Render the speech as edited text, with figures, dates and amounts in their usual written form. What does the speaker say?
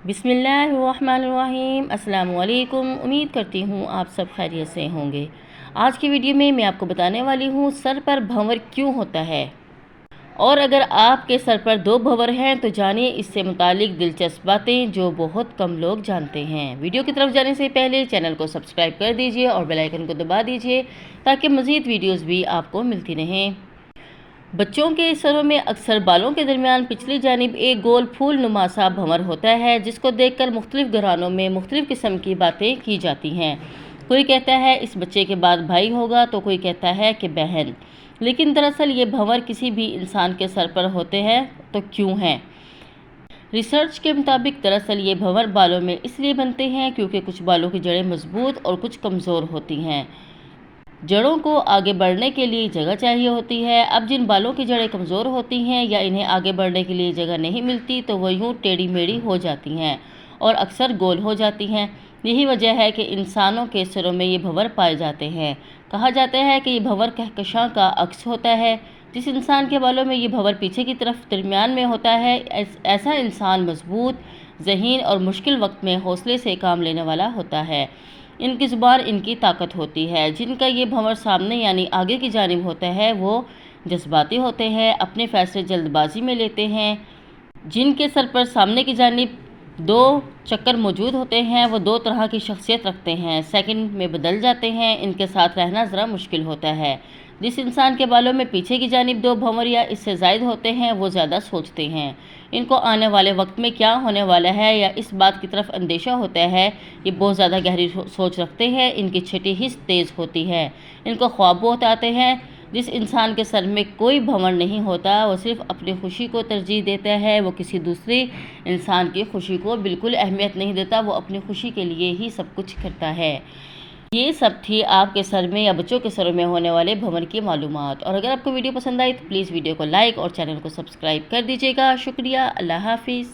बिस्मिल्लाहिर्रहमानिर्रहीम। अस्सलाम वालेकुम। उम्मीद करती हूँ आप सब खैरियत से होंगे। आज की वीडियो में मैं आपको बताने वाली हूँ सर पर भंवर क्यों होता है, और अगर आपके सर पर 2 भंवर हैं तो जानिए इससे मुतालिक दिलचस्प बातें जो बहुत कम लोग जानते हैं। वीडियो की तरफ जाने से पहले चैनल को सब्सक्राइब कर दीजिए और बेल आइकन को दबा दीजिए ताकि मज़ीद वीडियोज़ भी आपको मिलती रहें। बच्चों के सरों में अक्सर बालों के दरमियान पिछली जानिब एक गोल फूल नुमा सा भंवर होता है, जिसको देखकर मुख्तलिफ घरानों में मुख्तलिफ किस्म की बातें की जाती हैं। कोई कहता है इस बच्चे के बाद भाई होगा, तो कोई कहता है कि बहन। लेकिन दरअसल ये भंवर किसी भी इंसान के सर पर होते हैं तो क्यों हैं? रिसर्च के मुताबिक दरअसल ये भंवर बालों में इसलिए बनते हैं क्योंकि कुछ बालों की जड़ें मजबूत और कुछ कमज़ोर होती हैं। जड़ों को आगे बढ़ने के लिए जगह चाहिए होती है। अब जिन बालों की जड़ें कमज़ोर होती हैं या इन्हें आगे बढ़ने के लिए जगह नहीं मिलती, तो वह यूँ टेढ़ी मेढ़ी हो जाती हैं और अक्सर गोल हो जाती हैं। यही वजह है कि इंसानों के सिरों में ये भंवर पाए जाते हैं। कहा जाता है कि ये भंवर कहकशां का अक्स होता है। जिस इंसान के बालों में ये भंवर पीछे की तरफ दरमियान में होता है, ऐसा इंसान मजबूत, ज़हीन और मुश्किल वक्त में हौसले से काम लेने वाला होता है। इनकी ज़ुबान इनकी ताकत होती है। जिनका ये भंवर सामने यानी आगे की जानिब होता है वो जज्बाती होते हैं, अपने फैसले जल्दबाजी में लेते हैं। जिनके सर पर सामने की जानिब 2 चक्कर मौजूद होते हैं वो 2 तरह की शख्सियत रखते हैं, सेकंड में बदल जाते हैं। इनके साथ रहना ज़रा मुश्किल होता है। जिस इंसान के बालों में पीछे की जानिब 2 भंवर या इससे ज़ायद होते हैं वो ज़्यादा सोचते हैं। इनको आने वाले वक्त में क्या होने वाला है या इस बात की तरफ अंदेशा होता है। ये बहुत ज़्यादा गहरी सोच रखते हैं। इनकी छठी हिस्स तेज़ होती है। इनको ख्वाब बहुत आते हैं। जिस इंसान के सर में कोई भंवर नहीं होता वो सिर्फ अपनी खुशी को तरजीह देता है। वो किसी दूसरे इंसान की खुशी को बिल्कुल अहमियत नहीं देता। वो अपनी खुशी के लिए ही सब कुछ करता है। ये सब थी आपके सर में या बच्चों के सरों में होने वाले भंवर की मालूमात। और अगर आपको वीडियो पसंद आई तो प्लीज़ वीडियो को लाइक और चैनल को सब्सक्राइब कर दीजिएगा। शुक्रिया। अल्लाह हाफिज़।